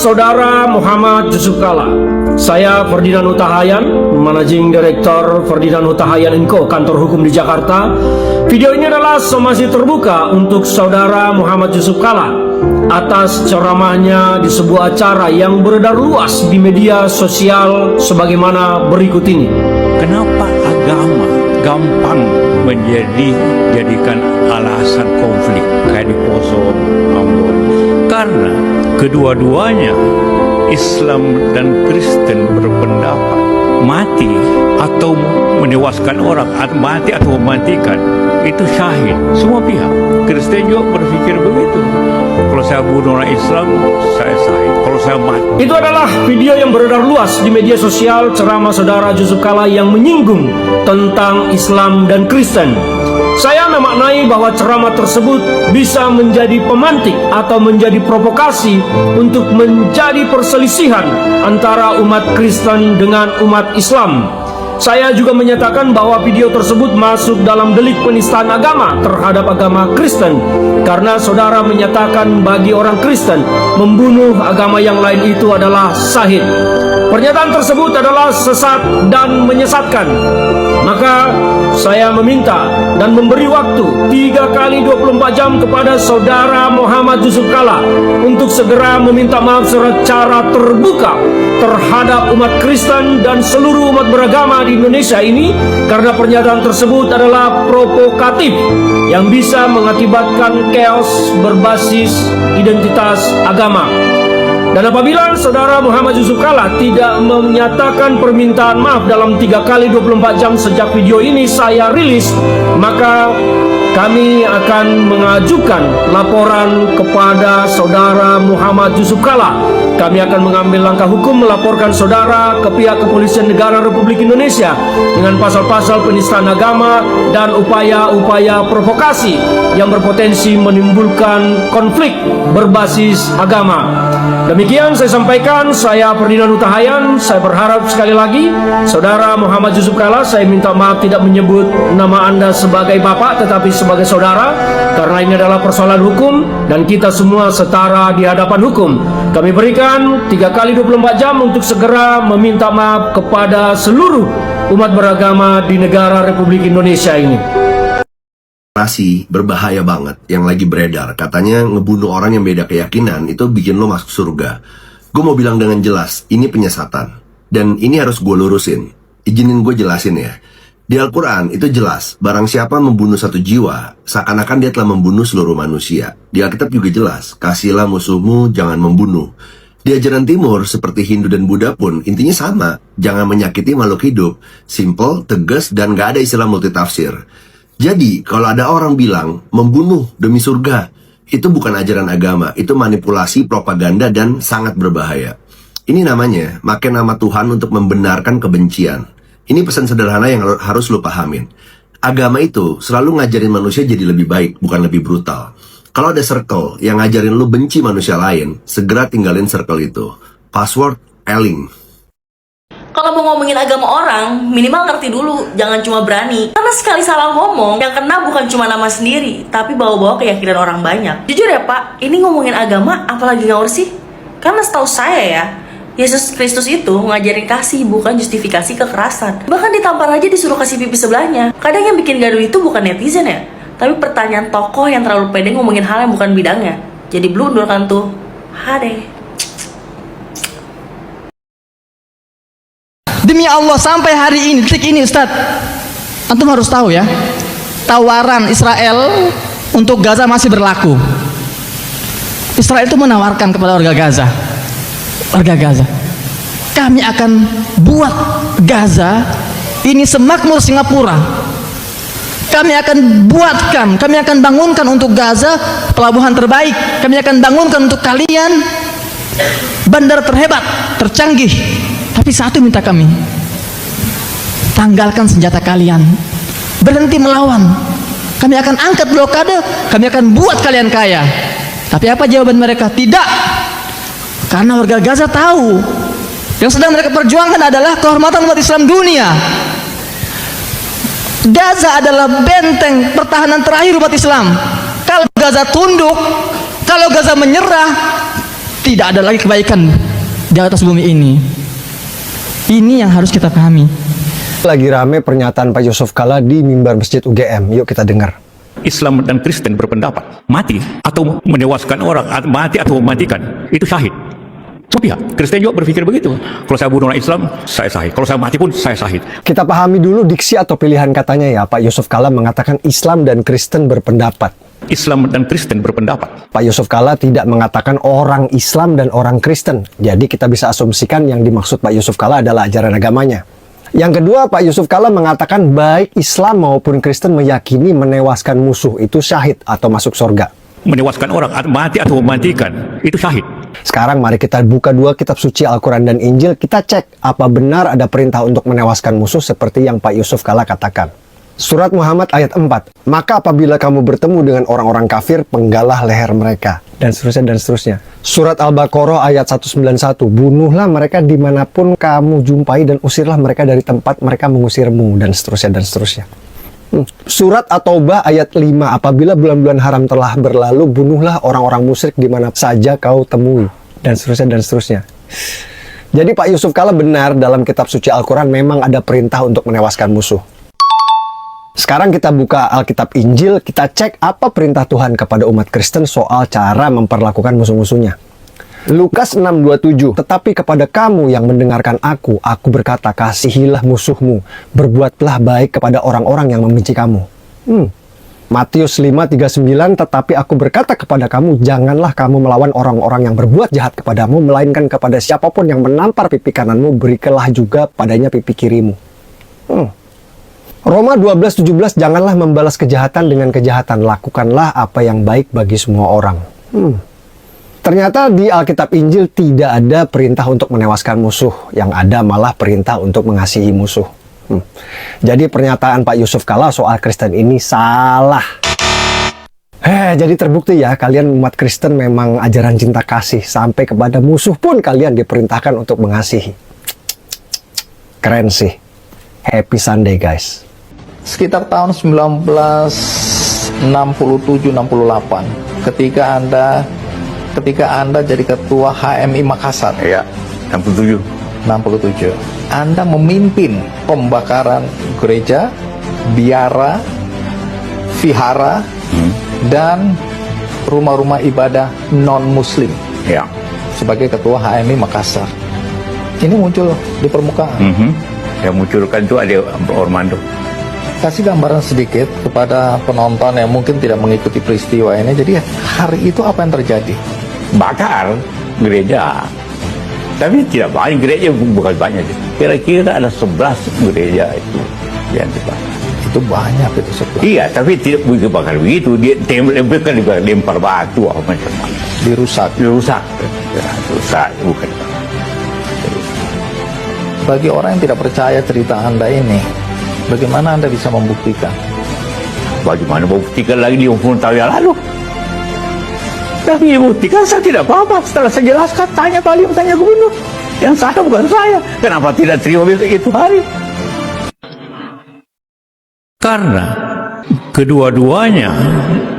Saudara Muhammad Yusuf Kalla. Saya Ferdinand Huta Hayan, Managing Director Ferdinand Huta Hayan & Co, kantor hukum di Jakarta. Video ini adalah somasi terbuka untuk Saudara Muhammad Yusuf Kalla atas ceramahnya di sebuah acara yang beredar luas di media sosial sebagaimana berikut ini. Kenapa agama gampang jadikan alasan konflik kayak di Poso, Ambon? Karena kedua-duanya Islam dan Kristen berpendapat mati atau menewaskan orang, mati atau mematikan itu syahid. Semua pihak. Kristen juga berpikir begitu. Kalau saya bunuh orang Islam, saya syahid. Kalau saya mati. Itu adalah video yang beredar luas di media sosial ceramah Saudara Yusuf Kalla yang menyinggung tentang Islam dan Kristen. Saya memaknai bahwa ceramah tersebut bisa menjadi pemantik atau menjadi provokasi untuk menjadi perselisihan antara umat Kristen dengan umat Islam. Saya juga menyatakan bahwa video tersebut masuk dalam delik penistaan agama terhadap agama Kristen, karena saudara menyatakan bagi orang Kristen membunuh agama yang lain itu adalah syahid. Pernyataan tersebut adalah sesat dan menyesatkan. Maka saya meminta dan memberi waktu 3 kali 24 jam kepada Saudara Muhammad Yusuf Kalla untuk segera meminta maaf secara terbuka terhadap umat Kristen dan seluruh umat beragama di Indonesia ini, karena pernyataan tersebut adalah provokatif yang bisa mengakibatkan chaos berbasis identitas agama. Dan apabila Saudara Muhammad Yusuf Kalla tidak menyatakan permintaan maaf dalam 3 kali 24 jam sejak video ini saya rilis, maka kami akan mengajukan laporan kepada Saudara Muhammad Yusuf Kalla. Kami akan mengambil langkah hukum melaporkan saudara ke pihak Kepolisian Negara Republik Indonesia dengan pasal-pasal penistaan agama dan upaya-upaya provokasi yang berpotensi menimbulkan konflik berbasis agama. Demikian saya sampaikan, saya Ferdinand Huta Hayan. Saya berharap sekali lagi Saudara Muhammad Yusuf Kalla, saya minta maaf tidak menyebut nama Anda sebagai Bapak tetapi sebagai saudara, karena ini adalah persoalan hukum dan kita semua setara di hadapan hukum. Kami berikan 3 kali 24 jam untuk segera meminta maaf kepada seluruh umat beragama di negara Republik Indonesia ini. Masih berbahaya banget yang lagi beredar, katanya ngebunuh orang yang beda keyakinan itu bikin lo masuk surga. Gue mau bilang dengan jelas, ini penyesatan, dan ini harus gue lurusin. Izinin gue jelasin ya. Di Al-Quran itu jelas, barang siapa membunuh satu jiwa, seakan-akan dia telah membunuh seluruh manusia. Di Alkitab juga jelas, kasihlah musuhmu, jangan membunuh. Di ajaran timur seperti Hindu dan Buddha pun intinya sama, jangan menyakiti makhluk hidup. Simple, tegas, dan gak ada istilah multitafsir. Jadi, kalau ada orang bilang, membunuh demi surga, itu bukan ajaran agama, itu manipulasi, propaganda, dan sangat berbahaya. Ini namanya, makai nama Tuhan untuk membenarkan kebencian. Ini pesan sederhana yang harus lo pahamin. Agama itu selalu ngajarin manusia jadi lebih baik, bukan lebih brutal. Kalau ada circle yang ngajarin lo benci manusia lain, segera tinggalin circle itu. Password, Eling. Kalau mau ngomongin agama orang, minimal ngerti dulu, jangan cuma berani. Karena sekali salah ngomong, yang kena bukan cuma nama sendiri, tapi bawa-bawa keyakinan orang banyak. Jujur ya Pak, ini ngomongin agama, apalagi ngawur sih? Karena setahu saya ya, Yesus Kristus itu ngajarin kasih, bukan justifikasi kekerasan. Bahkan ditampar aja disuruh kasih pipi sebelahnya. Kadang yang bikin gaduh itu bukan netizen ya, tapi pertanyaan tokoh yang terlalu pede ngomongin hal yang bukan bidangnya. Jadi blunder kan tuh. Hade. Demi Allah, sampai hari ini, detik ini Ustadz, antum harus tahu ya, tawaran Israel untuk Gaza masih berlaku. Israel itu menawarkan kepada warga Gaza, kami akan buat Gaza ini semakmur Singapura. Kami akan bangunkan untuk Gaza pelabuhan terbaik. Kami akan bangunkan untuk kalian bandar terhebat, tercanggih. Tapi satu minta kami, tanggalkan senjata kalian, berhenti melawan. Kami akan angkat blokade, kami akan buat kalian kaya. Tapi apa jawaban mereka? Tidak. Karena warga Gaza tahu yang sedang mereka perjuangkan adalah kehormatan umat Islam dunia. Gaza adalah benteng pertahanan terakhir umat Islam. Kalau Gaza tunduk, kalau Gaza menyerah, tidak ada lagi kebaikan di atas bumi ini. Ini yang harus kita pahami. Lagi rame pernyataan Pak Yusuf Kalla di mimbar Masjid UGM. Yuk kita dengar. Islam dan Kristen berpendapat mati atau menewaskan orang, mati atau mematikan itu syahid. Semua pihak Kristen juga berpikir begitu. Kalau saya bunuh orang Islam, saya syahid. Kalau saya mati pun saya syahid. Kita pahami dulu diksi atau pilihan katanya ya. Pak Yusuf Kalla mengatakan Islam dan Kristen berpendapat. Islam dan Kristen berpendapat. Pak Yusuf Kalla tidak mengatakan orang Islam dan orang Kristen. Jadi kita bisa asumsikan yang dimaksud Pak Yusuf Kalla adalah ajaran agamanya. Yang kedua, Pak Yusuf Kalla mengatakan baik Islam maupun Kristen meyakini menewaskan musuh itu syahid atau masuk surga. Menewaskan orang, mati atau mematikan itu syahid. Sekarang mari kita buka dua kitab suci Al-Quran dan Injil. Kita cek apa benar ada perintah untuk menewaskan musuh seperti yang Pak Yusuf Kalla katakan. Surat Muhammad ayat 4. Maka apabila kamu bertemu dengan orang-orang kafir, penggalah leher mereka. Dan seterusnya dan seterusnya. Surat Al-Baqarah ayat 191. Bunuhlah mereka dimanapun kamu jumpai dan usirlah mereka dari tempat mereka mengusirmu. Dan seterusnya dan seterusnya. Surat At-Taubah ayat 5. Apabila bulan-bulan haram telah berlalu, bunuhlah orang-orang musyrik di mana saja kau temui. Dan seterusnya dan seterusnya. Jadi Pak Yusuf Kalla benar dalam kitab suci Al-Quran memang ada perintah untuk menewaskan musuh. Sekarang kita buka Alkitab Injil, kita cek apa perintah Tuhan kepada umat Kristen soal cara memperlakukan musuh-musuhnya. Lukas 6:27, tetapi kepada kamu yang mendengarkan aku berkata, kasihilah musuhmu, berbuatlah baik kepada orang-orang yang membenci kamu. Matius 5:39, tetapi aku berkata kepada kamu, janganlah kamu melawan orang-orang yang berbuat jahat kepadamu, melainkan kepada siapapun yang menampar pipi kananmu, berikanlah juga padanya pipi kirimu. Roma 12:17, janganlah membalas kejahatan dengan kejahatan, lakukanlah apa yang baik bagi semua orang. Ternyata di Alkitab Injil tidak ada perintah untuk menewaskan musuh, yang ada malah perintah untuk mengasihi musuh. Jadi pernyataan Pak Yusuf Kalla soal Kristen ini salah. Jadi terbukti ya, kalian umat Kristen memang ajaran cinta kasih, sampai kepada musuh pun kalian diperintahkan untuk mengasihi. Keren sih. Happy Sunday guys. Sekitar tahun 1967-68 ketika Anda jadi ketua HMI Makassar. Ya, 67. Anda memimpin pembakaran gereja, biara, vihara, dan rumah-rumah ibadah non-muslim. Ya. Sebagai ketua HMI Makassar. Ini muncul di permukaan. Yang munculkan itu ada Ormando. Kasih gambaran sedikit kepada penonton yang mungkin tidak mengikuti peristiwa ini. Jadi hari itu apa yang terjadi? Bakar gereja. Tapi tidak banyak gereja, bukan banyak. Kira-kira ada 11 gereja itu yang dibakar. Itu banyak itu sebelah. Iya, tapi tidak bakar begitu. Dia lempar batu apa macam-macam. Dirusak. Rusak, bukan. Bagi orang yang tidak percaya cerita Anda ini, bagaimana Anda bisa membuktikan? Bagaimana membuktikan lagi di 50 tahun yang lalu? Tapi buktikan saya tidak apa-apa. Setelah saya jelaskan, tanya Pak Lim, tanya gubernur. Yang salah bukan saya. Kenapa tidak terima besok itu hari? Karena kedua-duanya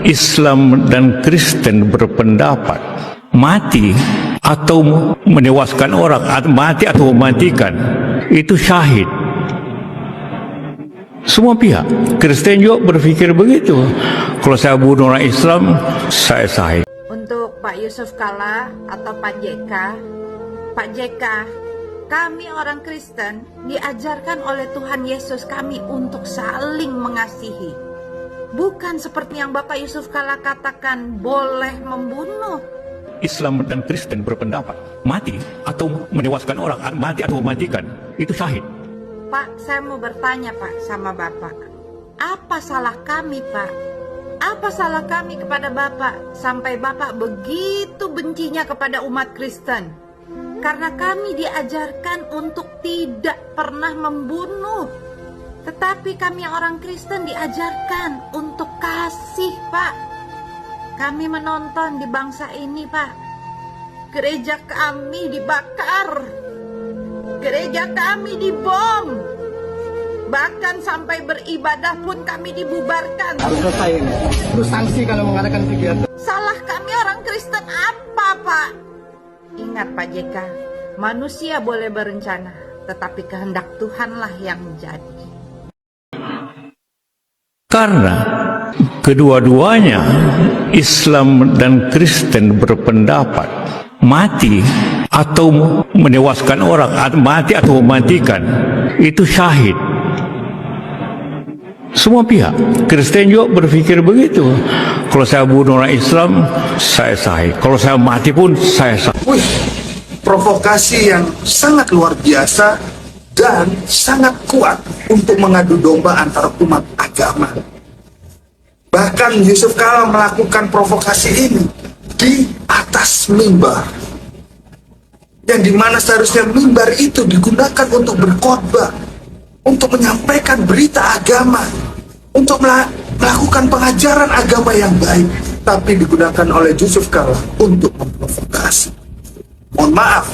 Islam dan Kristen berpendapat mati atau menewaskan orang, mati atau mematikan itu syahid. Semua pihak Kristen juga berpikir begitu. Kalau saya bunuh orang Islam, saya syahid. Untuk Pak Yusuf Kalla atau Pak JK, kami orang Kristen diajarkan oleh Tuhan Yesus kami untuk saling mengasihi. Bukan seperti yang Bapak Yusuf Kalla katakan boleh membunuh. Islam dan Kristen berpendapat mati atau menewaskan orang, mati atau mematikan itu syahid. Pak, saya mau bertanya Pak sama Bapak. Apa salah kami Pak? Apa salah kami kepada Bapak sampai Bapak begitu bencinya kepada umat Kristen? Karena kami diajarkan untuk tidak pernah membunuh. Tetapi kami orang Kristen diajarkan untuk kasih Pak. Kami menonton di bangsa ini Pak. Gereja kami dibakar. Gereja kami dibom. Bahkan sampai beribadah pun kami dibubarkan. Harus selesai ini. Terus sanksi kalau mengadakan kegiatan. Salah kami orang Kristen apa Pak? Ingat Pak JK, manusia boleh berencana, tetapi kehendak Tuhanlah yang jadi. Karena kedua-duanya Islam dan Kristen berpendapat mati atau menewaskan orang, mati atau mematikan itu syahid. Semua pihak Kristen juga berpikir begitu. Kalau saya bunuh orang Islam, saya syahid. Kalau saya mati pun saya syahid. Wih, provokasi yang sangat luar biasa dan sangat kuat untuk mengadu domba antara umat agama. Bahkan Yusuf Kala melakukan provokasi ini di atas mimbar, yang dimana seharusnya mimbar itu digunakan untuk berkhotbah, untuk menyampaikan berita agama, untuk melakukan pengajaran agama yang baik, tapi digunakan oleh Yusuf Kala untuk memprovokasi. Mohon maaf,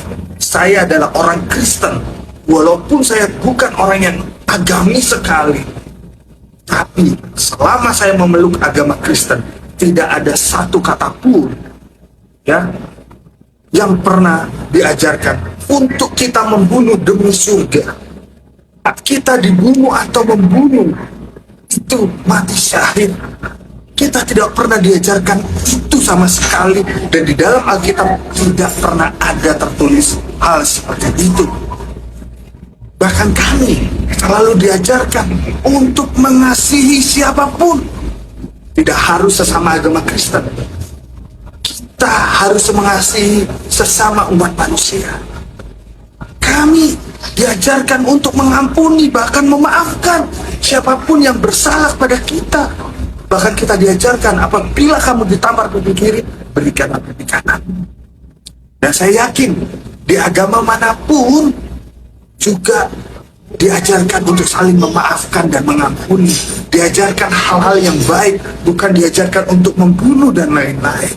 saya adalah orang Kristen, walaupun saya bukan orang yang agamis sekali, tapi selama saya memeluk agama Kristen, tidak ada satu kata pun ya yang pernah diajarkan untuk kita membunuh demi surga. Kita dibunuh atau membunuh itu mati syahid. Kita tidak pernah diajarkan itu sama sekali, dan di dalam Alkitab tidak pernah ada tertulis hal seperti itu. Bahkan kami selalu diajarkan untuk mengasihi siapapun, tidak harus sesama agama Kristen. Kita harus mengasihi sesama umat manusia. Kami diajarkan untuk mengampuni, bahkan memaafkan siapapun yang bersalah pada kita. Bahkan kita diajarkan apabila kamu ditampar pipi kiri, berikanlah pipi kanan. Dan saya yakin di agama manapun juga diajarkan untuk saling memaafkan dan mengampuni. Diajarkan hal-hal yang baik, bukan diajarkan untuk membunuh dan lain-lain.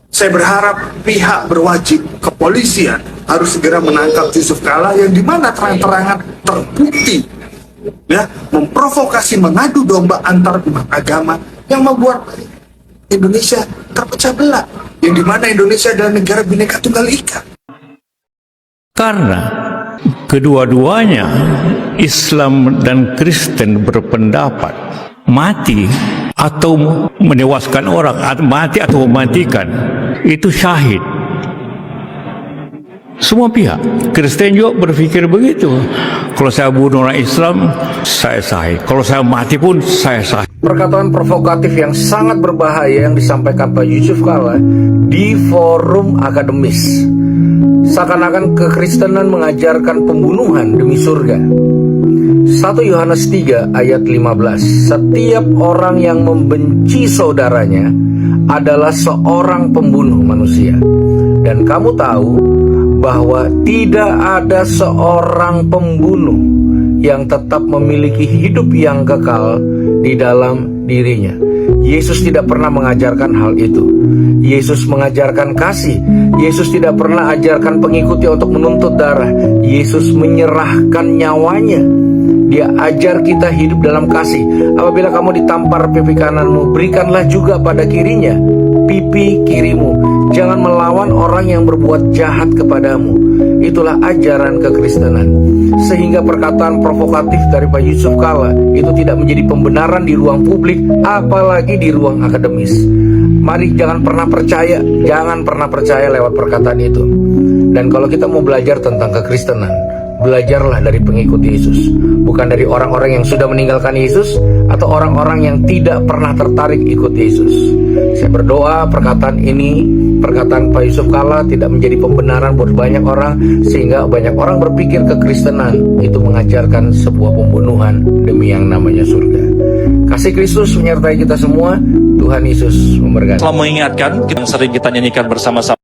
Saya berharap pihak berwajib, kepolisian, harus segera menangkap Yusuf Kala yang dimana terang-terangan terbukti ya memprovokasi, mengadu domba antar umat agama yang membuat Indonesia terpecah belah, yang dimana Indonesia adalah negara Bhinneka Tunggal Ika. Karena kedua-duanya Islam dan Kristen berpendapat mati atau menewaskan orang, mati atau mematikan itu syahid. Semua pihak Kristen juga berpikir begitu. Kalau saya bunuh orang Islam, saya syahid. Kalau saya mati pun saya syahid. Perkataan provokatif yang sangat berbahaya yang disampaikan Pak Yusuf Kala di forum akademis. Seakan-akan kekristenan mengajarkan pembunuhan demi surga. 1 Yohanes 3 ayat 15. Setiap orang yang membenci saudaranya adalah seorang pembunuh manusia. Dan kamu tahu bahwa tidak ada seorang pembunuh yang tetap memiliki hidup yang kekal di dalam dirinya. Yesus tidak pernah mengajarkan hal itu. Yesus mengajarkan kasih. Yesus tidak pernah ajarkan pengikutnya untuk menuntut darah. Yesus menyerahkan nyawanya. Dia ajar kita hidup dalam kasih. Apabila kamu ditampar pipi kananmu, berikanlah juga pada kirinya pipi kirimu. Jangan melawan orang yang berbuat jahat kepadamu. Itulah ajaran kekristenan. Sehingga perkataan provokatif dari Pak Yusuf Kala itu tidak menjadi pembenaran di ruang publik, apalagi di ruang akademis. Mari jangan pernah percaya lewat perkataan itu. Dan kalau kita mau belajar tentang kekristenan, belajarlah dari pengikut Yesus, bukan dari orang-orang yang sudah meninggalkan Yesus atau orang-orang yang tidak pernah tertarik ikut Yesus. Saya berdoa perkataan ini, perkataan Pak Yusuf Kala tidak menjadi pembenaran buat banyak orang, sehingga banyak orang berpikir kekristenan itu mengajarkan sebuah pembunuhan demi yang namanya surga. Kasih Kristus menyertai kita semua. Tuhan Yesus memberkati. Telah mengingatkan, yang sering kita nyanyikan bersama-sama.